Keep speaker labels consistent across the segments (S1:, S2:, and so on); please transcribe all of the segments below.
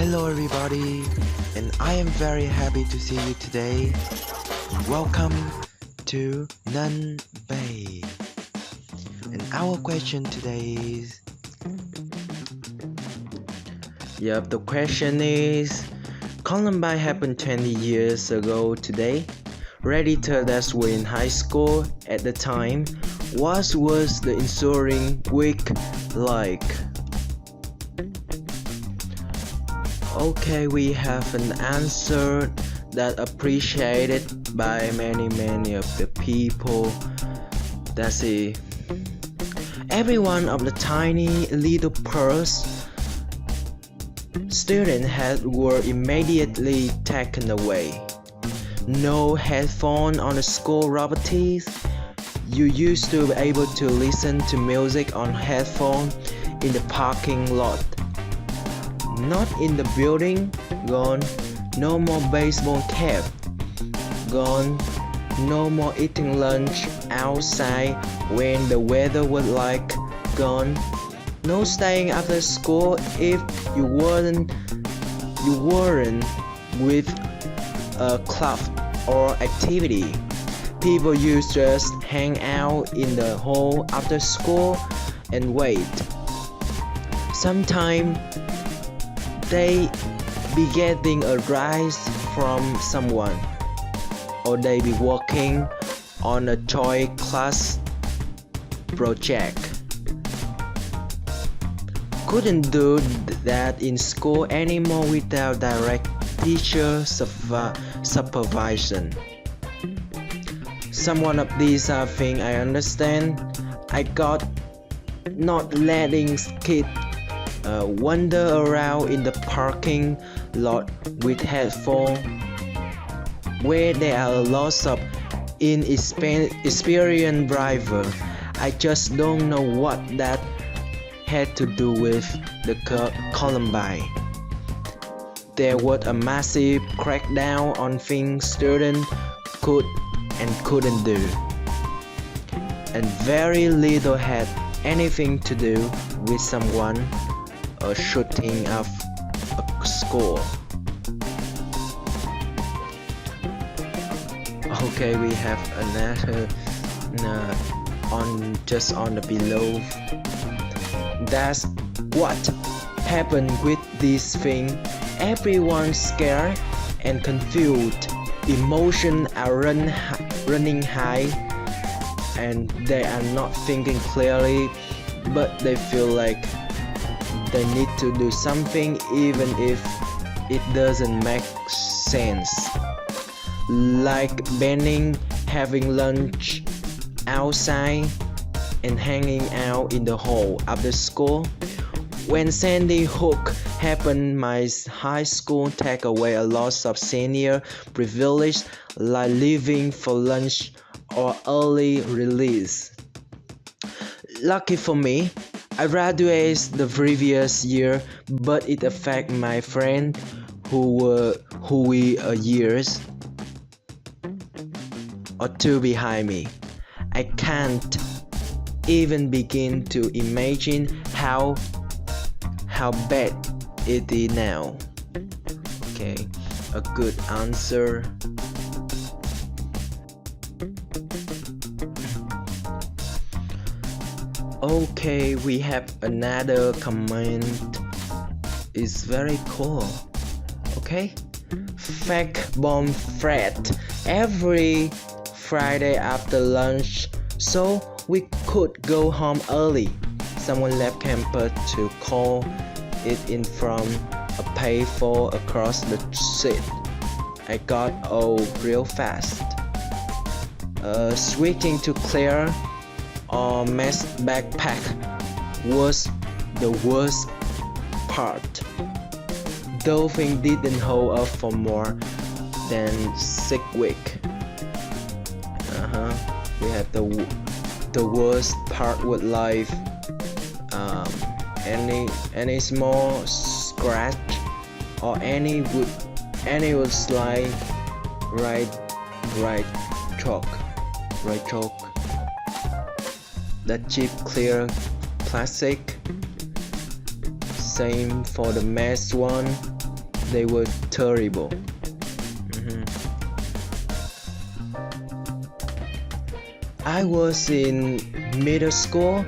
S1: Hello everybody, and I am very happy to see you today. Welcome to Nun Bay. And our question today is, the question is, Columbine happened 20 years ago today. Redditors that were in high school at the time, what was the ensuing week like? Okay, we have an answer that appreciated by many of the people. That's it. Every one of the tiny little purse students had were immediately taken away. No headphone on the school properties. You used to be able to listen to music on headphone in the parking lot. Not in the building, gone. No more baseball cap, gone. No more eating lunch outside when the weather was like, gone. No staying after school if you weren't with a club or activity. People used to just hang out in the hall after school and wait. Sometimes they be getting a rise from someone, or they be working on a toy class project. Couldn't do that in school anymore without direct teacher supervision. Some of these are things I understand. I got not letting kids wander around in the parking lot with headphones, where there are lots of inexperienced drivers. I just don't know what that had to do with the Columbine. There was a massive crackdown on things students could and couldn't do, and very little had anything to do with someone shooting up a school. Okay, we have another on the below. That's what happened with this thing. Everyone's scared and confused. Emotions are running high, and they are not thinking clearly, but they feel like they need to do something even if it doesn't make sense. Like banning having lunch outside and hanging out in the hall after school. When Sandy Hook happened, my high school took away a lot of senior privilege, like leaving for lunch or early release. Lucky for me, I graduated the previous year, but it affected my friends who were years or two behind me. I can't even begin to imagine how bad it is now. Okay, a good answer. Okay, we have another comment. It's very cool. Okay, fake bomb threat every Friday after lunch, so we could go home early. Someone left campus to call it in from a payphone across the street. I got real fast. Switching to clear or mesh backpack was the worst part. Those things didn't hold up for more than 6 weeks. We have the worst part with life. Any small scratch or any would slide right chalk. The cheap clear plastic. Same for the mesh one. they were terrible. I was in middle school.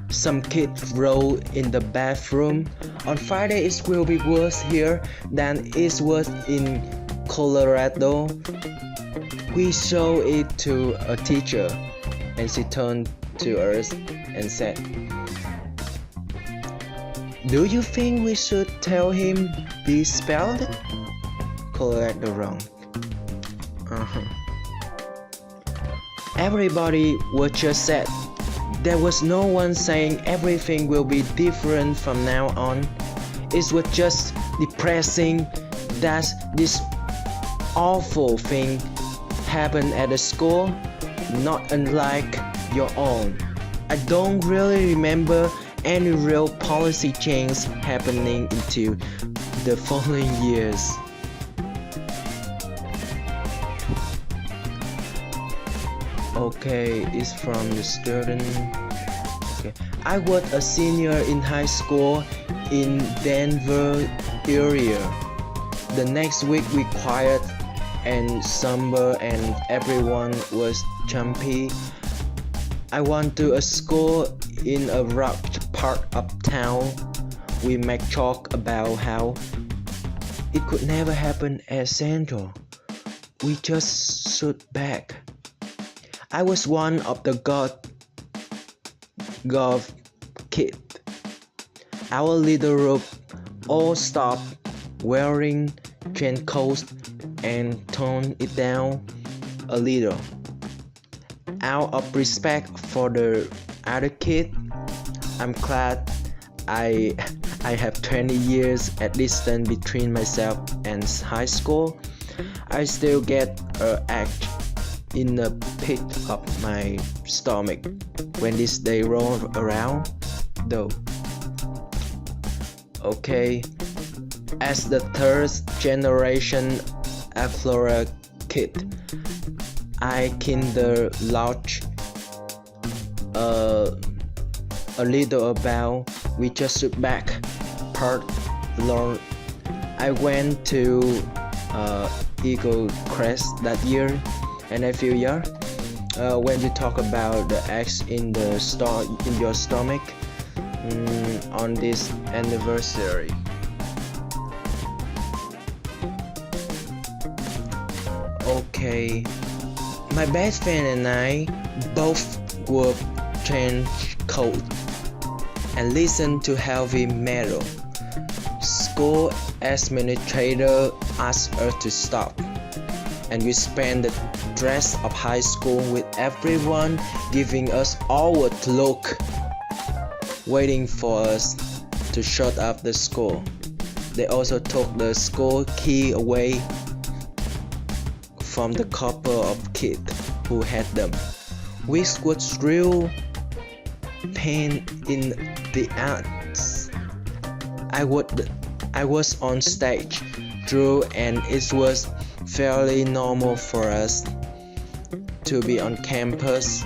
S1: Some kid wrote in the bathroom, "On Friday it will be worse here than it was in Colorado." We showed it to a teacher, and she turned to us and said, "Do you think we should tell him we spelled Colorado wrong?" Everybody was just sad. There was no one saying everything will be different from now on. It was just depressing that this awful thing happened at the school, not unlike your own. I don't really remember any real policy change happening into the following years. Okay, it's from the student. Okay, I was a senior in high school in Denver area. The next week we quiet and somber and everyone was jumpy. I went to a school in a rough part of town. We make talk about how it could never happen at Central. We just stood back. I was one of the golf kid. Our little group all stopped wearing raincoats and toned it down a little. Out of respect for the other kid, I'm glad I have 20 years at distance between myself and high school. I still get an ache in the pit of my stomach when this day rolls around, though. Okay, as the third generation affluent kid, I kinda lost a little about. We just stood back, part long. I went to Eagle Crest that year, and I feel when you talk about the X in your stomach on this anniversary. Okay, my best friend and I both wore trench coat and listened to heavy metal. School administrator asked us to stop, and we spent the rest of high school with everyone giving us awkward look, waiting for us to shut up the school. They also took the school key away from the couple of kids who had them, which was real pain in the ass. I was on stage, Drew, and it was fairly normal for us to be on campus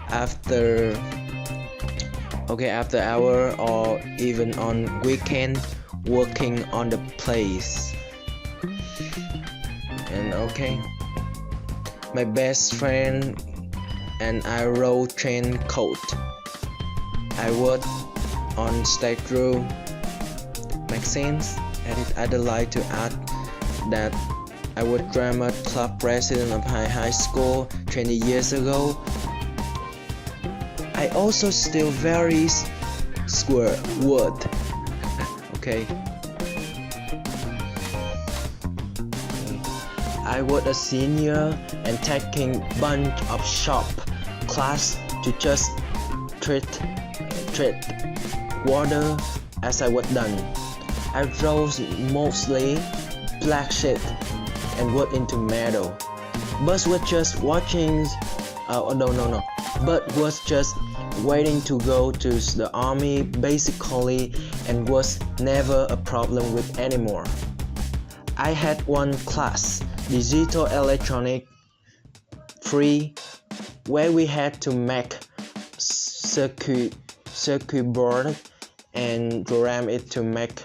S1: after hour or even on weekend working on the place. And my best friend and I wrote train coat. I worked on stage room. Make sense? I'd like to add that I was drama club president of my high school 20 years ago. I also still very square word. Okay. I was a senior and taking bunch of shop class to just treat water as I was done. I wrote mostly black shit and worked into metal. But was just watching. But was just waiting to go to the army basically, and was never a problem with anymore. I had one class, digital electronic 3, where we had to make circuit board and program it to make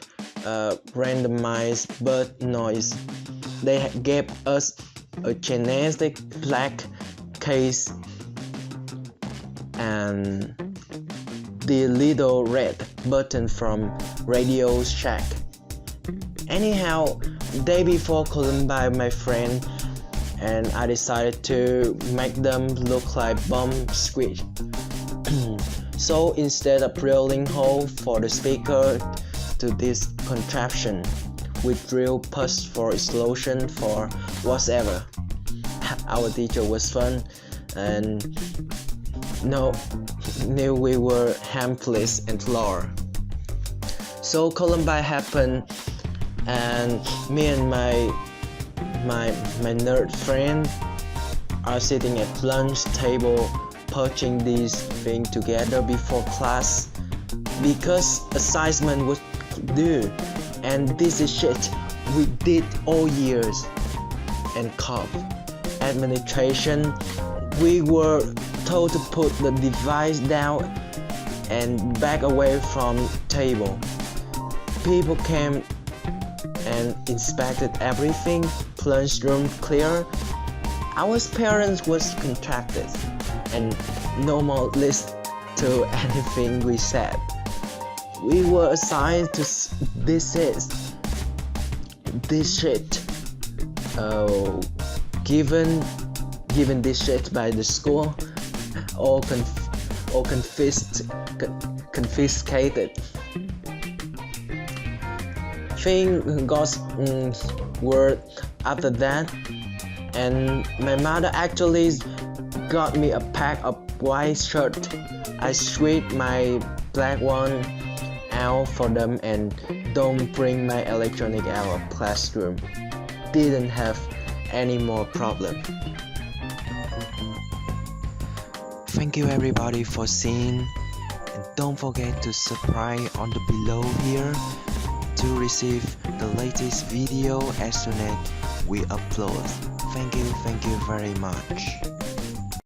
S1: randomized bird noise. They gave us a genetic black case and the little red button from Radio Shack. Anyhow, day before Columbine, my friend and I decided to make them look like bomb squid. So instead of drilling hole for the speaker to this contraption, we drill pus for explosion for whatever. Our teacher was fun and knew we were harmless and lore. So Columbine happened and me and my nerd friend are sitting at lunch table purging this thing together before class because assignment was due, and this is shit we did all years. And cop administration, we were told to put the device down and back away from table. People came and inspected everything, lunchroom clear. Our parents was contacted and no more list to anything we said. We were assigned to this shit. Given this shit by the school or confiscated. Thing got word after that, and my mother actually got me a pack of white shirt. I switched my black one out for them and don't bring my electronic out of classroom. Didn't have any more problem. Thank you everybody for seeing, and don't forget to subscribe on the below here to receive the latest video as soon as we upload. Thank you very much.